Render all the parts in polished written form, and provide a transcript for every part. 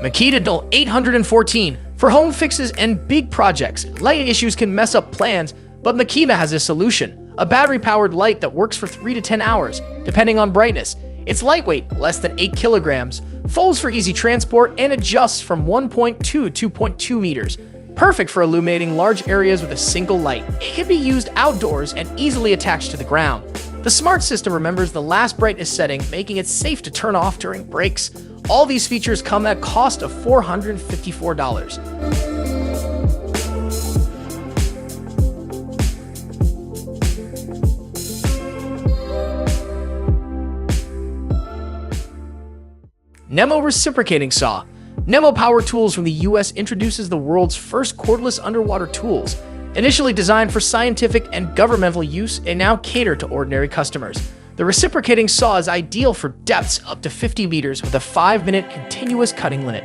Makita 814. For home fixes and big projects, light issues can mess up plans, but Makita has a solution. A battery-powered light that works for 3 to 10 hours, depending on brightness. It's lightweight, less than 8 kilograms, folds for easy transport, and adjusts from 1.2 to 2.2 meters. Perfect for illuminating large areas with a single light. It can be used outdoors and easily attached to the ground. The smart system remembers the last brightness setting, making it safe to turn off during breaks. All these features come at a cost of $454. Nemo reciprocating saw. Nemo Power Tools from the US introduces the world's first cordless underwater tools. Initially designed for scientific and governmental use, they now cater to ordinary customers. The reciprocating saw is ideal for depths up to 50 meters with a 5-minute continuous cutting limit.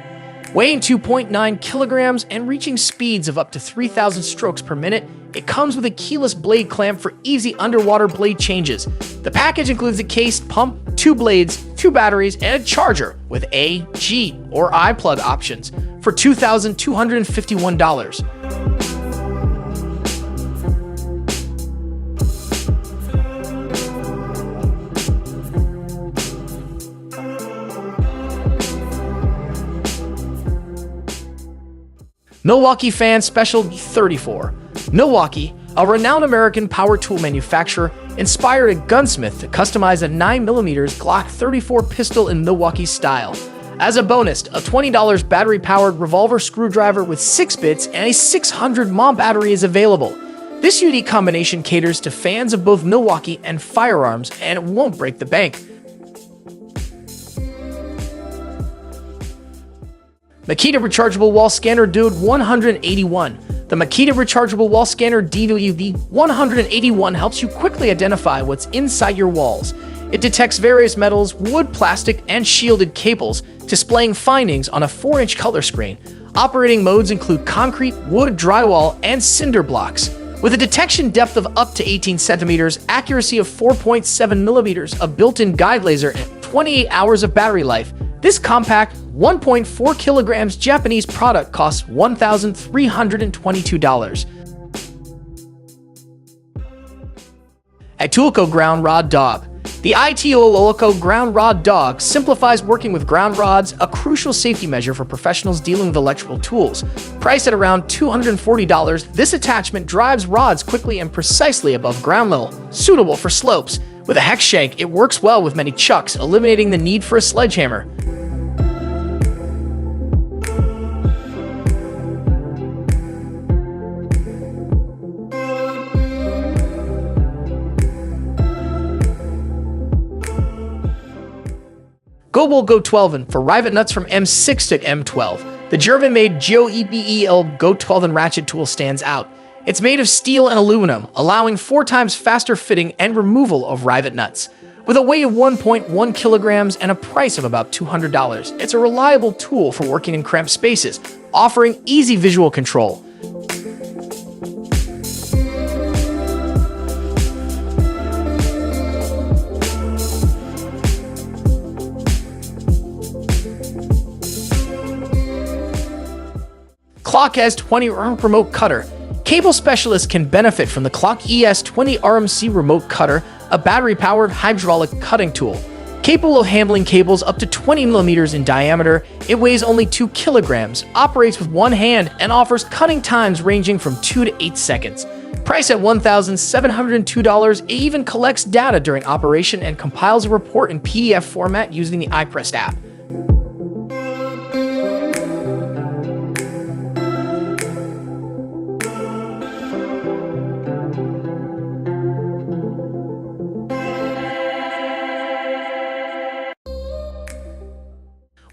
Weighing 2.9 kilograms and reaching speeds of up to 3,000 strokes per minute, it comes with a keyless blade clamp for easy underwater blade changes. The package includes a cased pump, 2 blades, 2 batteries, and a charger with A, G, or I plug options for $2,251. Milwaukee Fan Special 34. Milwaukee, a renowned American power tool manufacturer, inspired a gunsmith to customize a 9mm Glock 34 pistol in Milwaukee style. As a bonus, a $20 battery-powered revolver screwdriver with 6 bits and a 600 mAh battery is available. This unique combination caters to fans of both Milwaukee and firearms, and it won't break the bank. Makita Rechargeable Wall Scanner DWD 181. The Makita Rechargeable Wall Scanner DWD 181 helps you quickly identify what's inside your walls. It detects various metals, wood, plastic, and shielded cables, displaying findings on a 4-inch color screen. Operating modes include concrete, wood, drywall, and cinder blocks. With a detection depth of up to 18 centimeters, accuracy of 4.7 millimeters, a built-in guide laser, and 28 hours of battery life, this compact 1.4 kilograms Japanese product costs $1,322. Itoolco Ground Rod Dawg. The itoolco Ground Rod Dawg simplifies working with ground rods, a crucial safety measure for professionals dealing with electrical tools. Priced at around $240, this attachment drives rods quickly and precisely above ground level, suitable for slopes. With a hex shank, it works well with many chucks, eliminating the need for a sledgehammer. Goebel Go12 for rivet nuts from M6 to M12. The German-made goebel Go12 ratchet tool stands out. It's made of steel and aluminum, allowing 4 times faster fitting and removal of rivet nuts. With a weight of 1.1 kilograms and a price of about $200, it's a reliable tool for working in cramped spaces, offering easy visual control. Klauke ES20 Remote Cutter. Cable specialists can benefit from the Klauke ES20 RMC Remote Cutter, a battery-powered hydraulic cutting tool. Capable of handling cables up to 20 millimeters in diameter, it weighs only 2 kilograms, operates with one hand, and offers cutting times ranging from 2 to 8 seconds. Priced at $1,702, it even collects data during operation and compiles a report in PDF format using the iPressed app.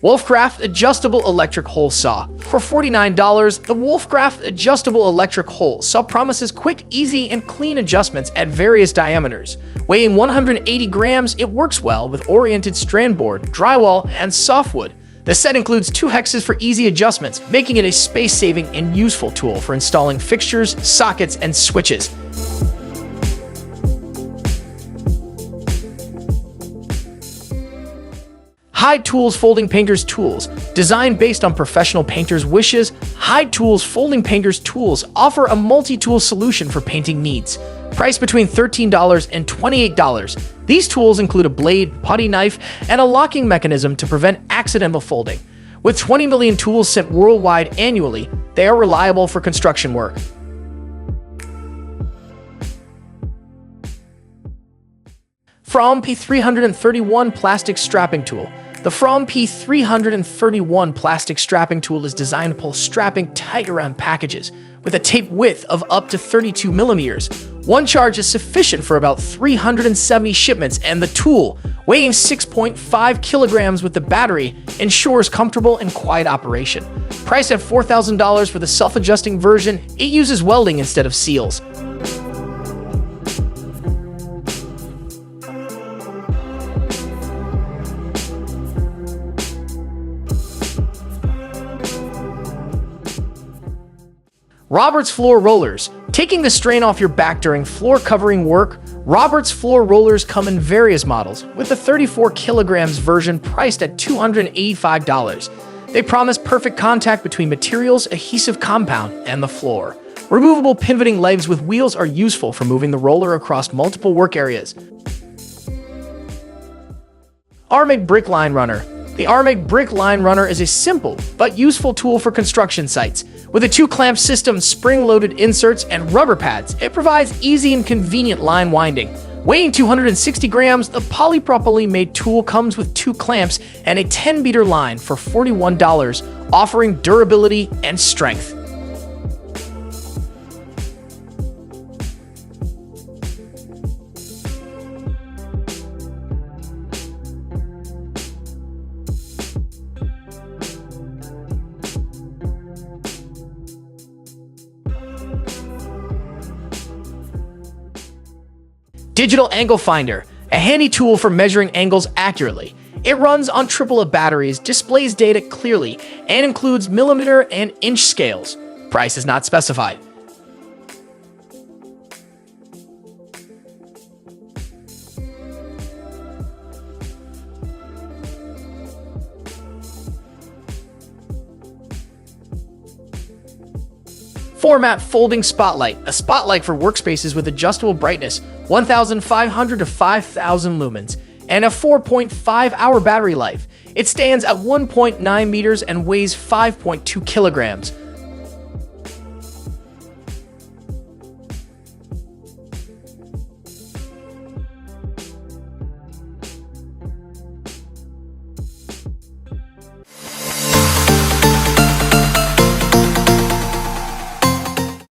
wolfcraft Adjustable Electric Hole Saw. For $49, the wolfcraft Adjustable Electric Hole Saw promises quick, easy, and clean adjustments at various diameters. Weighing 180 grams, it works well with oriented strand board, drywall, and softwood. The set includes 2 hexes for easy adjustments, making it a space-saving and useful tool for installing fixtures, sockets, and switches. Hyde Tools Folding Painter's Tools. Designed based on professional painters' wishes, Hyde Tools Folding Painter's Tools offer a multi-tool solution for painting needs. Priced between $13 and $28, these tools include a blade, putty knife, and a locking mechanism to prevent accidental folding. With 20 million tools sent worldwide annually, they are reliable for construction work. Fromm P331 Plastic Strapping Tool. The Fromm P331 plastic strapping tool is designed to pull strapping tight around packages with a tape width of up to 32 millimeters. One charge is sufficient for about 370 shipments, and the tool, weighing 6.5 kilograms with the battery, ensures comfortable and quiet operation. Priced at $4,000 for the self-adjusting version, it uses welding instead of seals. Robert's Floor Rollers. Taking the strain off your back during floor covering work, Robert's Floor Rollers come in various models, with the 34 kilograms version priced at $285. They promise perfect contact between materials, adhesive compound, and the floor. Removable pivoting legs with wheels are useful for moving the roller across multiple work areas. Armeg Brick Line Runner. The Armeg Brick Line Runner is a simple but useful tool for construction sites. With a 2-clamp system, spring-loaded inserts, and rubber pads, it provides easy and convenient line winding. Weighing 260 grams, the polypropylene-made tool comes with 2 clamps and a 10-meter line for $41, offering durability and strength. Digital Angle Finder, a handy tool for measuring angles accurately. It runs on AAA batteries, displays data clearly, and includes millimeter and inch scales. Price is not specified. Format Folding Spotlight, a spotlight for workspaces with adjustable brightness, 1,500 to 5,000 lumens, and a 4.5-hour battery life. It stands at 1.9 meters and weighs 5.2 kilograms.